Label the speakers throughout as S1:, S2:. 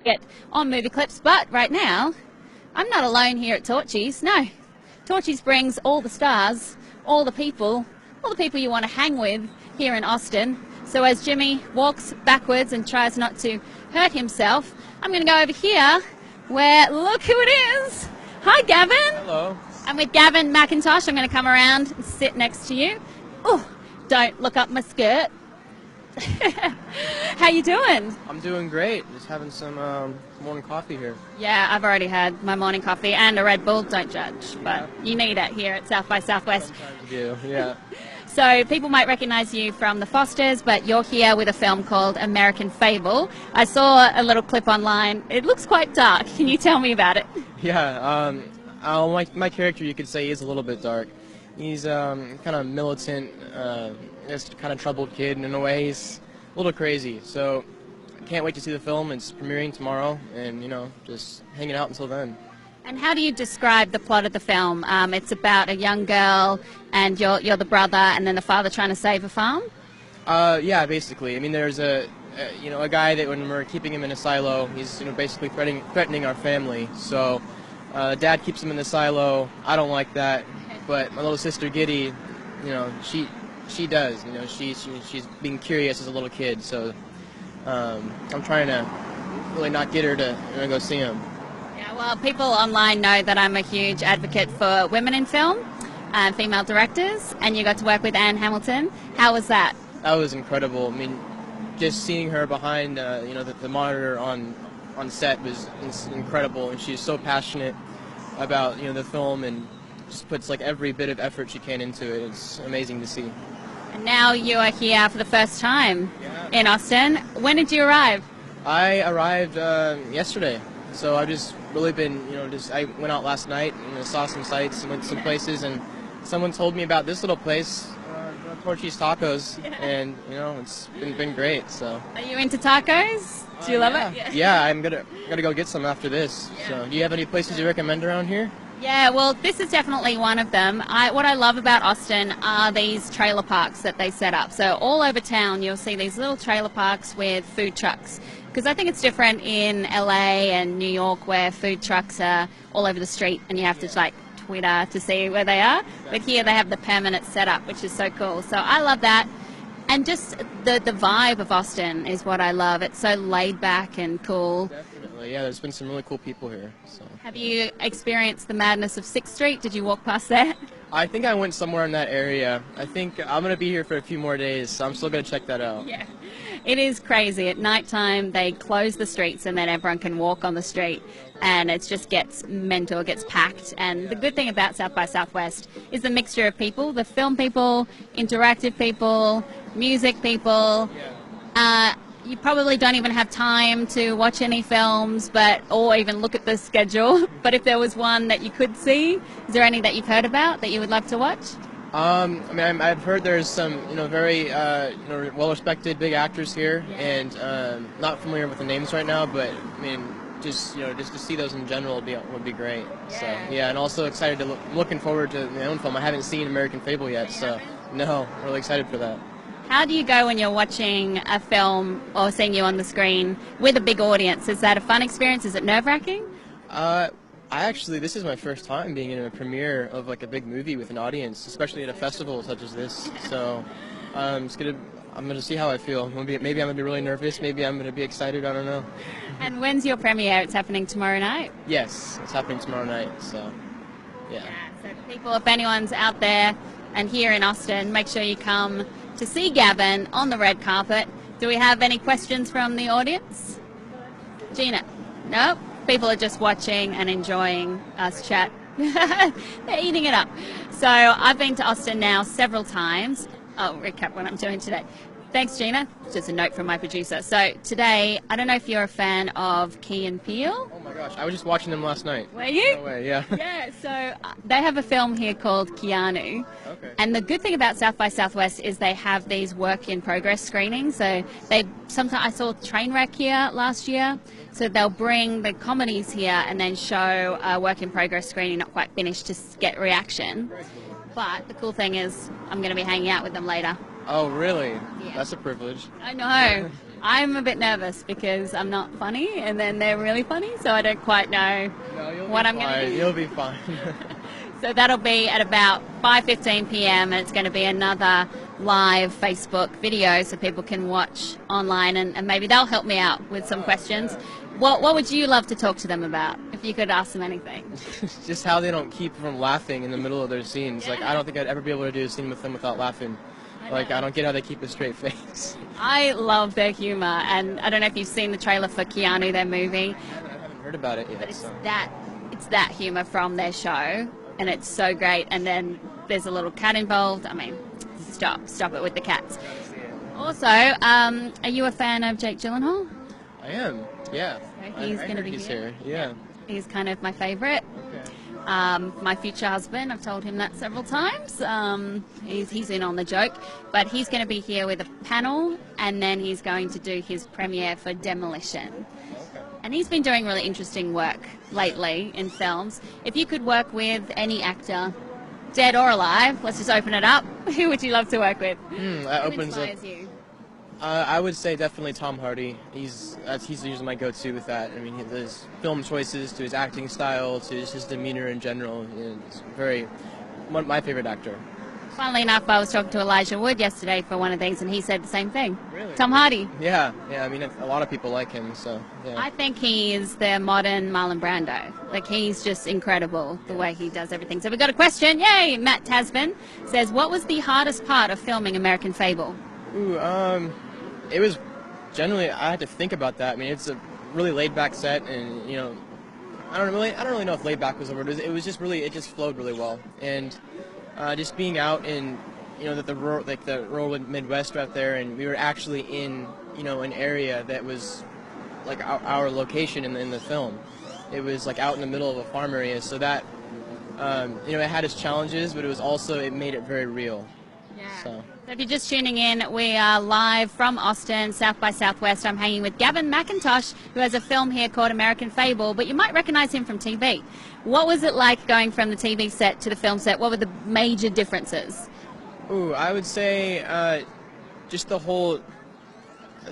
S1: get on movie clips, but right now I'm not alone here at Torchy's. No, Torchy's brings all the stars, all the people you want to hang with here in Austin. So as Jimmy walks backwards and tries not to hurt himself, I'm going to go over here where, look who it is. Hi, Gavin.
S2: Hello.
S1: I'm with Gavin Macintosh. I'm going to come around and sit next to you. Oh, don't look up my skirt. How you doing?
S2: I'm doing great. Just having some morning coffee here.
S1: Yeah, I've already had my morning coffee and a Red Bull. Don't judge, but you need it here at South by Southwest.
S2: Sometimes you do, yeah.
S1: So people might recognize you from The Fosters, but you're here with a film called American Fable. I saw a little clip online. It looks quite dark. Can you tell me about it?
S2: Yeah, my character, you could say, is a little bit dark. He's kind of militant, just kind of troubled kid in a way. He's a little crazy. So I can't wait to see the film. It's premiering tomorrow, and just hanging out until then.
S1: And how do you describe the plot of the film? It's about a young girl, and you're the brother, and then the father trying to save a farm.
S2: Yeah, basically. I mean, there's a guy that when we're keeping him in a silo, he's basically threatening our family. So Dad keeps him in the silo. I don't like that, but my little sister Giddy, she does. She's being curious as a little kid. So I'm trying to really not get her to go see him.
S1: Well, people online know that I'm a huge advocate for women in film, female directors, and you got to work with Anne Hamilton. How was that?
S2: That was incredible. I mean, just seeing her behind, the monitor on set was incredible, and she's so passionate about the film and just puts like every bit of effort she can into it. It's amazing to see.
S1: And now you are here for the first time in Austin. When did you arrive?
S2: I arrived yesterday. So I've just really been, I went out last night and saw some sights and went to some places, and someone told me about this little place, Torchy's Tacos, and it's been great. So. Are
S1: you into tacos? Do you love it?
S2: Yeah, I'm gonna go get some after this. Yeah. So, do you have any places you recommend around here?
S1: Yeah, well, this is definitely one of them. What I love about Austin are these trailer parks that they set up. So all over town, you'll see these little trailer parks with food trucks. Because I think it's different in LA and New York where food trucks are all over the street and you have to Twitter to see where they are. But here they have the permanent setup, which is so cool. So I love that. And just the vibe of Austin is what I love. It's so laid back and cool.
S2: Definitely, yeah. There's been some really cool people here. So.
S1: Have you experienced the madness of 6th Street? Did you walk past there?
S2: I think I went somewhere in that area. I think I'm going to be here for a few more days, so I'm still going to check that out.
S1: Yeah, it is crazy. At nighttime, they close the streets and then everyone can walk on the street, and it just gets mental, it gets packed. And the good thing about South by Southwest is the mixture of people, the film people, interactive people, music people. You probably don't even have time to watch any films, or even look at the schedule. But if there was one that you could see, is there any that you've heard about that you would love to watch?
S2: I mean, I've heard there's some, very, well-respected big actors here, and not familiar with the names right now, but I mean, just to see those in general would be great. Yeah. So yeah, and also excited to looking forward to my own film. I haven't seen American Fable yet, so no, really excited for that.
S1: How do you go when you're watching a film or seeing you on the screen with a big audience? Is that a fun experience? Is it nerve-wracking?
S2: This is my first time being in a premiere of a big movie with an audience, especially at a festival such as this. So I'm gonna see how I feel. Maybe I'm gonna be really nervous. Maybe I'm gonna be excited. I don't know.
S1: And when's your premiere? It's happening tomorrow night.
S2: Yes, it's happening tomorrow night. So yeah.
S1: So people, if anyone's out there and here in Austin, make sure you come to see Gavin on the red carpet. Do we have any questions from the audience? Gina? Nope. People are just watching and enjoying us chat. They're eating it up. So I've been to Austin now several times. I'll recap what I'm doing today. Thanks, Gina. Just a note from my producer. So today, I don't know if you're a fan of Key and Peele.
S2: Oh my gosh, I was just watching them last night.
S1: Were you?
S2: No way, yeah.
S1: Yeah, so they have a film here called Keanu.
S2: Okay.
S1: And the good thing about South by Southwest is they have these work-in-progress screenings. So sometimes I saw Trainwreck here last year. So they'll bring the comedies here and then show a work-in-progress screening not quite finished to get reaction. But the cool thing is I'm going to be hanging out with them later.
S2: Oh, really?
S1: Yeah.
S2: That's a privilege.
S1: I know. I'm a bit nervous because I'm not funny, and then they're really funny, so I don't quite know what I'm going to do.
S2: You'll be fine.
S1: So that'll be at about 5:15 p.m. and it's going to be another live Facebook video so people can watch online, and maybe they'll help me out with some questions.
S2: Yeah.
S1: What would you love to talk to them about if you could ask them anything?
S2: Just how they don't keep from laughing in the middle of their scenes. Like, I don't think I'd ever be able to do a scene with them without laughing. Like, I don't get how they keep a straight face.
S1: I love their humor, and I don't know if you've seen the trailer for Keanu, their movie.
S2: I haven't heard about it yet.
S1: But it's that humor from their show, and it's so great. And then there's a little cat involved. I mean, stop it with the cats. Also, are you a fan of Jake Gyllenhaal?
S2: I am, yeah.
S1: So he's going to be
S2: here. Yeah.
S1: He's kind of my favorite.
S2: Okay.
S1: My future husband, I've told him that several times. He's in on the joke, but he's going to be here with a panel, and then he's going to do his premiere for Demolition.
S2: Okay.
S1: And he's been doing really interesting work lately in films. If you could work with any actor, dead or alive, let's just open it up. Who would you love to work with?
S2: That opens up.
S1: You?
S2: I would say definitely Tom Hardy. He's usually my go-to with that. I mean, his film choices, to his acting style, to his demeanor in general. It's my favorite actor.
S1: Funnily enough, I was talking to Elijah Wood yesterday for one of these, and he said the same thing.
S2: Really?
S1: Tom Hardy.
S2: Yeah. I mean, a lot of people like him, so yeah.
S1: I think he is the modern Marlon Brando. Like, he's just incredible the way he does everything. So we've got a question. Yay! Matt Tasman says, what was the hardest part of filming American Fable?
S2: Ooh, it was generally, I had to think about that. I mean, it's a really laid-back set, and I don't really know if laid-back was the word. It was just really, it just flowed really well, and just being out in the rural Midwest out there, and we were actually in an area that was like our location in the film. It was like out in the middle of a farm area, so that it had its challenges, but it made it very real.
S1: Yeah.
S2: So
S1: if you're just tuning in, we are live from Austin, South by Southwest. I'm hanging with Gavin McIntosh, who has a film here called American Fable, but you might recognize him from TV. What was it like going from the TV set to the film set? What were the major differences?
S2: Ooh, I would say just the whole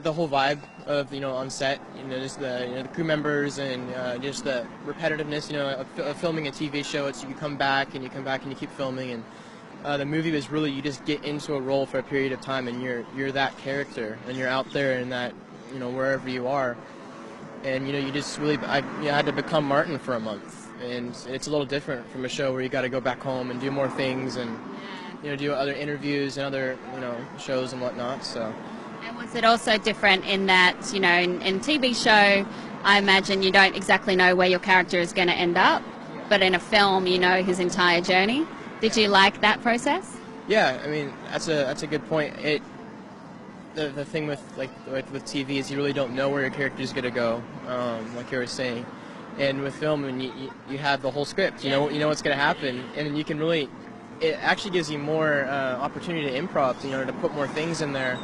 S2: vibe of on set. Just the crew members, and just the repetitiveness. Of filming a TV show. It's you come back and you keep filming, and the movie was really, you just get into a role for a period of time, and you're that character, and you're out there in that wherever you are, and you just really I had to become Martin for a month, and it's a little different from a show where you got to go back home and do more things, and do other interviews and other shows and whatnot. So.
S1: And was it also different in that in TV show, I imagine you don't exactly know where your character is going to end up, but in a film you know his entire journey. Did you like that process? Yeah,
S2: I mean that's a good point. The thing with TV is you really don't know where your character is going to go, like you were saying, and with film, and you have the whole script. You know what's going to happen, and you can really. It actually gives you more opportunity to improv. To put more things in there.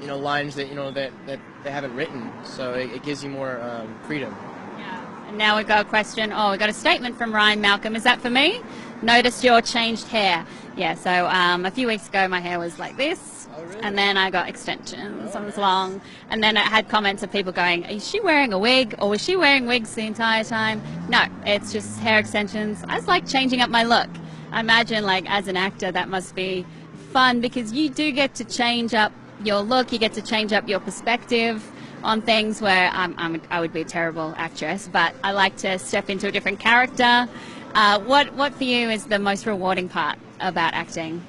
S2: Lines that they haven't written, so it gives you more freedom.
S1: Yeah. And now we've got a question. Oh, we've got a statement from Ryan Malcolm. Is that for me? Noticed your changed hair. Yeah, so a few weeks ago my hair was like this.
S2: Oh, really?
S1: And then I got extensions, so it was long. And then I had comments of people going, is she wearing a wig, or was she wearing wigs the entire time? No, it's just hair extensions. I just like changing up my look. I imagine, like, as an actor, that must be fun because you do get to change up your look, you get to change up your perspective on things where I would be a terrible actress, but I like to step into a different character. What for you is the most rewarding part about acting?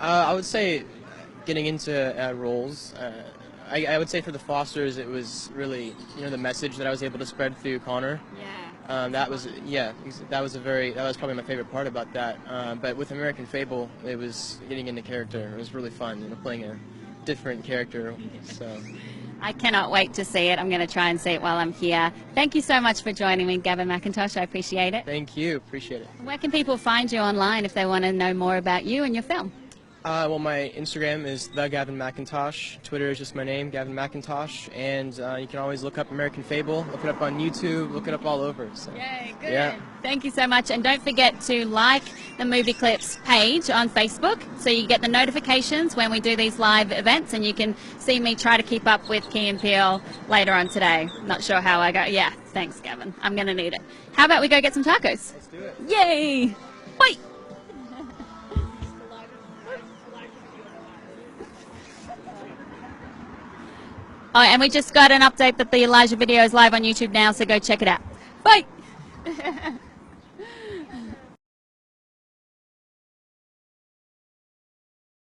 S2: I would say getting into roles. I would say for the Fosters, it was really the message that I was able to spread through Connor.
S1: Yeah.
S2: That was probably my favorite part about that. But with American Fable, it was getting into character. It was really fun, playing a different character. So.
S1: I cannot wait to see it. I'm going to try and see it while I'm here. Thank you so much for joining me, Gavin McIntosh. I appreciate it.
S2: Thank you. Appreciate it.
S1: Where can people find you online if they want to know more about you and your film?
S2: Well, my Instagram is the Gavin Macintosh. Twitter is just my name, Gavin Macintosh, and you can always look up American Fable. Look it up on YouTube. Look it up all over. So.
S1: Yay, good.
S2: Yeah.
S1: Thank you so much, and don't forget to like the Movie Clips page on Facebook so you get the notifications when we do these live events, and you can see me try to keep up with Key and Peele later on today. Not sure how I go. Yeah, thanks, Gavin. I'm going to need it. How about we go get some tacos?
S2: Let's do it.
S1: Yay! Bye! Oh, and we just got an update that the Elijah video is live on YouTube now, so go check it out. Bye!